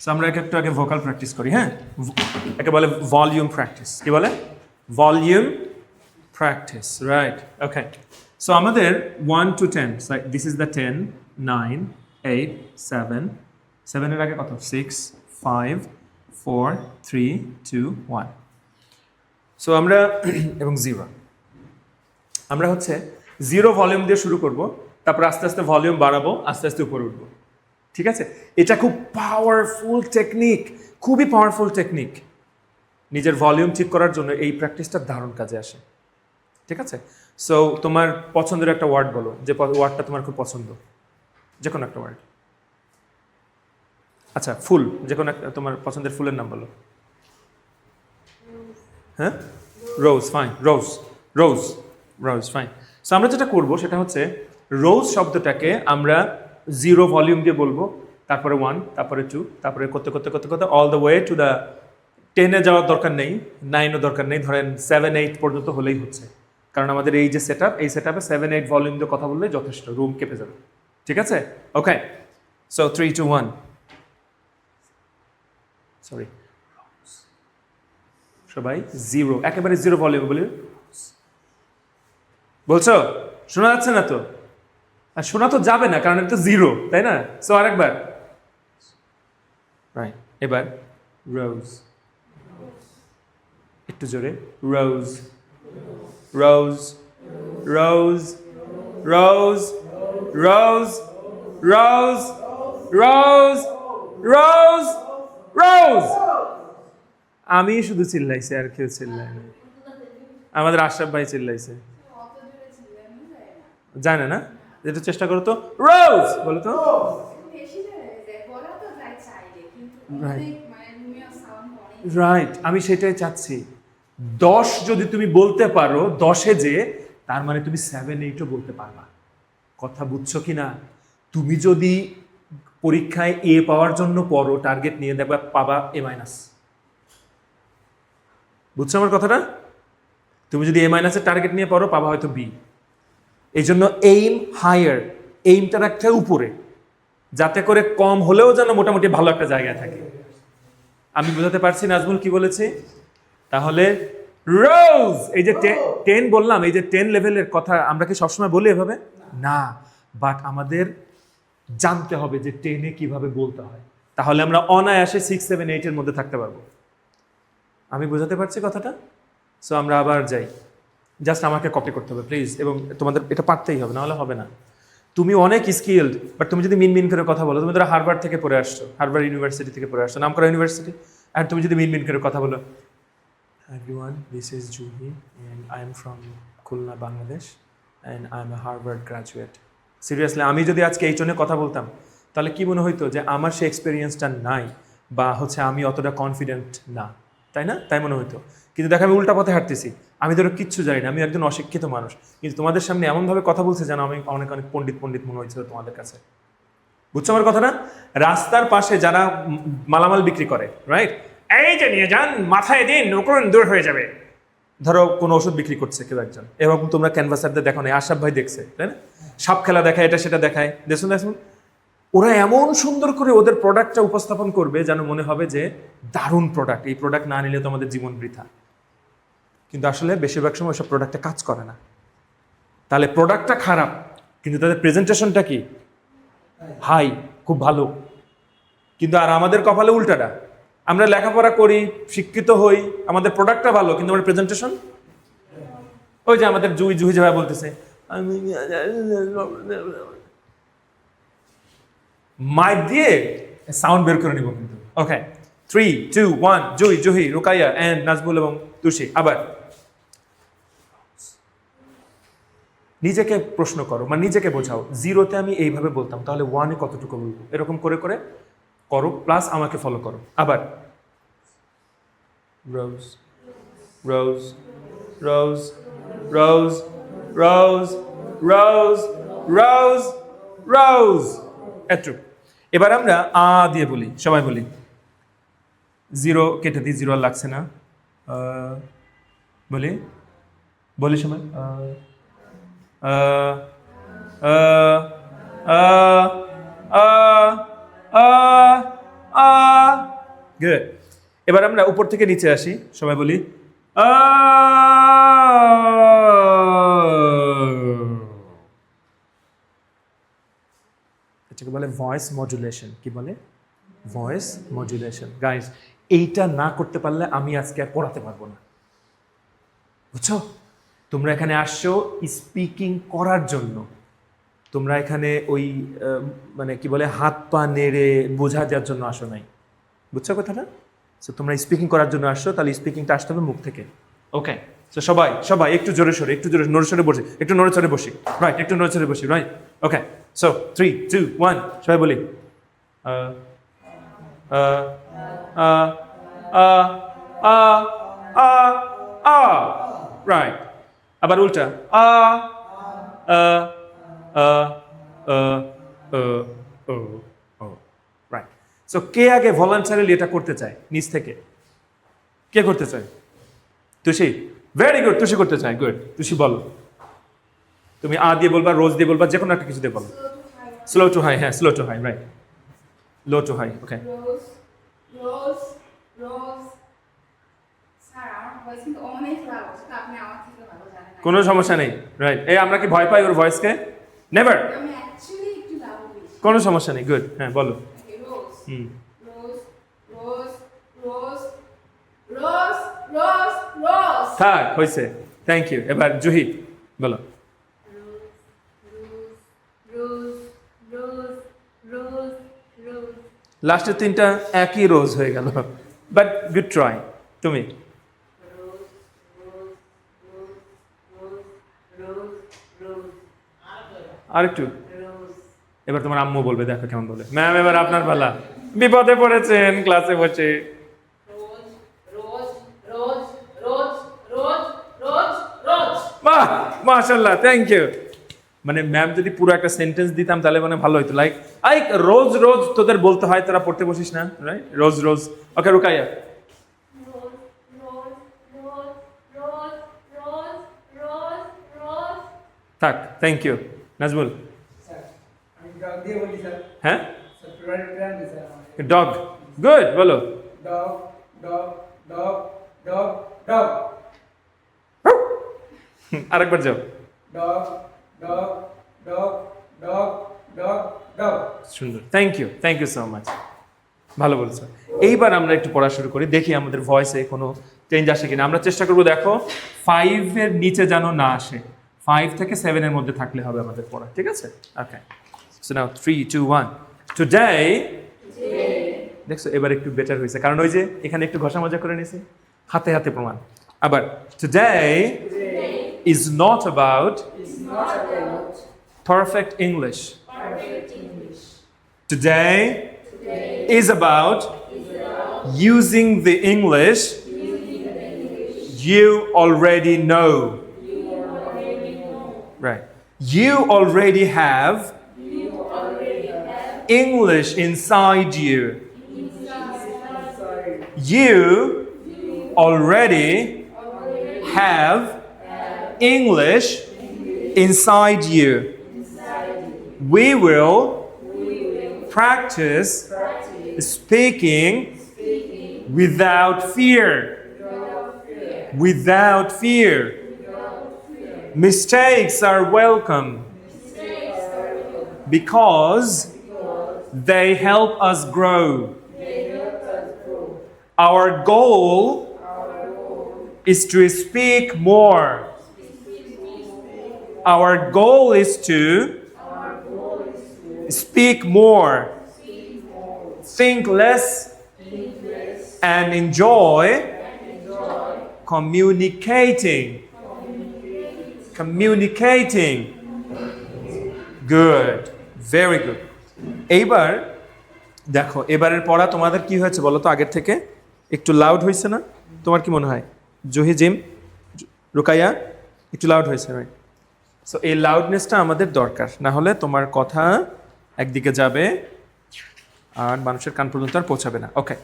So আমরা একটু আগে ভোকাল প্র্যাকটিস করি, হ্যাঁ? একে বলে ভলিউম প্র্যাকটিস। কি বলে? Volume practice, right? Okay, so আমাদের 1 to 10, দিস ইজ দ্য 10, 9, 8, 7, 7 এর আগে কত? 6, 5, 4, 3, 2, 1। সো আমরা এবং 0, আমরা হচ্ছে 0 ভলিউম দিয়ে শুরু করব, তারপর আস্তে আস্তে ভলিউম বাড়াবো, আস্তে আস্তে উপরে উঠবো। ঠিক আছে? এটা খুব পাওয়ারফুল টেকনিক, খুবই পাওয়ারফুল টেকনিক। নিজের ভলিউম ঠিক করার জন্য এই প্র্যাকটিসটা দারুণ কাজে আসে। ঠিক আছে? সো তোমার পছন্দের একটা ওয়ার্ড বলো, যে ওয়ার্ডটা তোমার খুব পছন্দ, যে কোনো একটা ওয়ার্ড। আচ্ছা, ফুল, যে কোনো একটা তোমার পছন্দের ফুলের নাম বলো। হ্যাঁ, রোজ, ফাইন, রোজ, রোজ, রোজ, ফাইন। সো আমরা যেটা করবো সেটা হচ্ছে রোজ শব্দটাকে আমরা 0 ভলিউম দিয়ে বলবো, তারপরে 1, তারপরে 2, তারপরে করতে করতে করতে করতে all the way to the 10-এ যাওয়ার দরকার নেই, 9ও দরকার নেই, ধরেন 7, 8 পর্যন্ত হলেই হচ্ছে। কারণ আমাদের এই যে সেট আপ, এই সেট আপে 7, 8 ভলিউম দিয়ে কথা বললে যথেষ্ট, রুম কেঁপে যাবে। ঠিক আছে? ওকে, সো 3, 2, 1, সরি, সবাই 0, একেবারে 0 ভলিউম বলি। বলছো শোনা যাচ্ছে না তো? আর শোনা তো যাবে না, কারণ এটা তো 0, তাই না? সো আরেকবার, রাইট, এবার রোজ, একটু জোরে, রোজ, রোজ, রোজ, রোজ, রোজ, রোজ, রোজ, রোজ, রোজ। আমি শুধু চিল্লাইছি, আর কেউ চিল্লাই না। আমাদের আশরাফ ভাই চিল্লাইছে, জানে না? যেটা চেষ্টা করো তো, রোজ বলো তো। রাইট, আমি সেটাই চাচ্ছি। 10 যদি তুমি বলতে পারো, 10-এ যে, তার মানে তুমি 7, 8ও বলতে পারবা। কথা বুঝছো কি না? তুমি যদি পরীক্ষায় এ পাওয়ার জন্য পড়ো, টার্গেট নিয়ে দেখবা পাবা A-। বুঝছো আমার কথাটা? তুমি যদি A- টার্গেট নিয়ে পড়ো, পাবা হয়তো বি। এই জন্য এইম হায়ার, এইমটা রাখতে উপরে, যাতে করে কম হলেও যেন মোটামুটি ভালো একটা জায়গায় থাকে। আমি বোঝাতে পারছি নাজমুল কি বলেছে? তাহলে রোজ, এই যে 10 বললাম, এই যে 10 লেভেলের কথা আমরা কি সবসময় বলি এভাবে? না, বাট আমাদের জানতে হবে যে 10-এ কিভাবে বলতে হয়, তাহলে আমরা অনায়াসে 6, 7, 8-এর মধ্যে থাকতে পারবো। আমি বোঝাতে পারছি কথাটা? সো আমরা আবার যাই, জাস্ট আমাকে কপি করতে হবে প্লিজ, এবং তোমাদের এটা পারতেই হবে, নাহলে হবে না। তুমি অনেক স্কিলড, বাট তুমি যদি মিন করে কথা বলো, তুমি ধরো হার্ভার্ড থেকে পড়ে আসছো, হার্ভার্ড ইউনিভার্সিটি থেকে পড়ে আসছো, নামকরা ইউনিভার্সিটি, আর তুমি যদি মিন করে কথা বলো, everyone, this is Juhi and I am from Khulna, Bangladesh, and I M A Harvard graduate. Seriously, আমি যদি আজকে এই জন্য কথা বলতাম, তাহলে কি মনে হইতো যে আমার সে এক্সপিরিয়েন্সটা নাই, বা হচ্ছে আমি অতটা কনফিডেন্ট না, তাই না? তাই মনে হইতো। কিন্তু দেখো আমি উল্টা পথে হাঁটতেছি, আমি ধরো কিচ্ছু জানি না, আমি একজন অশিক্ষিত মানুষ, কিন্তু তোমাদের সামনে এমনভাবে কথা বলছে যেন আমি অনেক অনেক পণ্ডিত পণ্ডিত মনে হয়েছিল তোমাদের কাছে। বুঝছো আমার কথাটা? রাস্তার পাশে যারা মালামাল বিক্রি করে, রাইট, এই যে নিয়ে যান, মাথায় দিন, নকুন দূর হয়ে যাবে। ধরো কোনো ওষুধ বিক্রি করছে কেউ একজন, এরকম তোমরা ক্যানভাসারদের দেখো না, আশরাফ ভাই দেখছে, তাই না? সাপ খেলা দেখায়, এটা সেটা দেখায়, দেখুন দেখুন, ওরা এমন সুন্দর করে ওদের প্রোডাক্টটা উপস্থাপন করবে যেন মনে হবে যে দারুণ প্রোডাক্ট, এই প্রোডাক্ট না নিলে তো আমাদের জীবন বৃথা। কিন্তু আসলে বেশিরভাগ সময় ওসব প্রোডাক্টে কাজ করে না। তাহলে প্রোডাক্টটা খারাপ, কিন্তু তাদের প্রেজেন্টেশনটা কি হাই, খুব ভালো। কিন্তু আর আমাদের কপালে উল্টাটা, আমরা লেখাপড়া করি, শিক্ষিত হই, আমাদের প্রোডাক্টটা ভালো, কিন্তু আমাদের প্রেজেন্টেশন, ওই যে আমাদের জুহি জুহি যেভাবে বলতেছে, আমি মাইক দিয়ে সাউন্ড বের করে নিব কিন্তু। ওকে, 3, 2, 1, জুহি, জুহি, রুকাইয়া এন্ড নাজমুল এবং তুষি। আবার নিজেকে প্রশ্ন করো, মানে নিজেকে বোঝাও, 0-তে আমি এইভাবে বলতাম, তাহলে 1-এ কতটুকু বলবো, এরকম করে করে করো, প্লাস আমাকে ফলো করো। আবার রোজ, রোজ, রোজ, রোজ, রোজ, রোজ, রোজ, রোজ, এটুক। এবার আমরা আ দিয়ে বলি, সবাই বলি। 0 কেটে দিই, 0 আর লাগছে না। বলি বলি সবাই, গুড। এবার আমরা উপর থেকে নিচে আসি, সবাই বলি আ। এটাকে বলে ভয়েস মডুলেশন। কি বলে? Voice modulation. গাইস, এইটা না করতে পারলে আমি আজকে আর পড়াতে পারবো না, বুঝছো? তোমরা এখানে আসছো স্পিকিং করার জন্য, তোমরা এখানে ওই মানে কি বলে হাত পা নেড়ে বোঝা দেওয়ার জন্য আসো নাই, বুঝছো কথাটা? সো তোমরা স্পিকিং করার জন্য আসছো, তাহলে স্পিকিংটা আসতে হবে মুখ থেকে। ওকে, সো সবাই সবাই একটু জোরে সরে, একটু জোরে নড়ে সরে বসি, একটু নড়ে চড়ে বসি, রাইট, একটু নড়ে চড়ে বসি, রাইট। ওকে, সো 3, 2, 1 সবাই বলি রাইট। আবার উল্টা রাইট। সো কে আগে ভলান্টারিলি এটা করতে চায় নিজ থেকে? কে করতে চায়? তুষি, ভেরি গুড, তুষি করতে চায়, গুড। তুষি বলো, তুমি আ দিয়ে বলবা, রোজ দিয়ে বলবা, যে কোনো একটা কিছু দিয়ে বলো। স্লো টু হাই, হ্যাঁ, slow to high, right, low to high, okay. রোজ রোজ রোজ। স্যার আমার ভয়েস কিন্তু অনেক ভালো, সেটা আপনি আমার থেকে ভালো জানেন। কোনো সমস্যা নেই, রাইট। এই আমরা কি ভয় পাই ওর ভয়েসকে? নেভার। আমি অ্যাকচুয়ালি একটু লাউড বেশি। কোনো সমস্যা নেই, গুড, হ্যাঁ বলো। রোজ হুম, রোজ রোজ রোজ রোজ রোজ রোজ। থাক, হয়েছে, থ্যাংক ইউ। এবার জুহি বলো। রোজ রোজ রোজ রোজ। লাস্টের তিনটা একই রোজ হয়ে গেল, বাট গুড ট্রাই। তুমি রোজ রোজ রোজ রোজ রোজ রোজ আরেকটু। রোজ। এবার তোমার আম্মু বলবে, দেখো কেমন বলে। ম্যাম, এবার আপনার পালা। বিপদে পড়েছেন ক্লাসে বসে। রোজ রোজ রোজ রোজ রোজ রোজ রোজ। বাহ, মাশাআল্লাহ, থ্যাংক ইউ। মানে ম্যাম যদি পুরো একটা সেন্টেন্স দিতাম তাহলে মানে ভালো হতো। লাইক আই রোজ রোজ তোদের বলতে হয়, তোরা পড়তে বসিস না, রাইট? রোজ রোজ। ওকে, রুকাইয়া। রোজ রোজ রোজ রোজ রোজ রোজ রোজ। থাক, থ্যাংক ইউ। নাজমুল। স্যার আমি ডগ দিয়ে বলি স্যার। হ্যাঁ, স্যার প্লুরাল প্ল্যান দিই স্যার আমাকে। ডগ, গুড, বলো। Dog dog dog dog dog আরেকবার যাও। Dog dog dog dog dog dog. সুন্দর, থ্যাংক ইউ সো মাচ, ভালো বলছো। এইবার আমরা একটু পড়া শুরু করি, দেখি আমাদের ভয়েসে কোনো চেঞ্জ আসে কিনা। আমরা চেষ্টা করবো, দেখো 5 এর নিচে যেন না আসে, 5 থেকে 7 এর মধ্যে থাকলে হবে আমাদের পড়া, ঠিক আছে? ওকে, সো নাও 3, 2, 1 টুডে। দেখছো এবার একটু বেটার হয়েছে, কারণ ওই যে এখানে একটু ঘষা মজা করে নিয়েছি, হাতে হাতে প্রমাণ। আবার today is not about perfect English. Today is about using the English you already know. Right. You already have English inside you. You already have English inside you. We will practice speaking without fear. Without fear. Mistakes are welcome because they help us grow. Our goal is to speak more. Our goal is to speak more, think less, and enjoy communicating. Communicating. Good. Very good. এইবার দেখো, এবারের পড়া তোমাদের কি হয়েছে বলো তো? আগের থেকে একটু লাউড হয়েছে না? তোমার কি মনে হয়? জহি, জিম, রুকাইয়া, একটু লাউড হয়েছে, রাইট? সো এই লাউডনেসটা আমাদের দরকার, না হলে তোমার কথা একদিকে যাবে আর মানুষের কান পর্যন্ত আর পৌঁছাবে না। ওকে,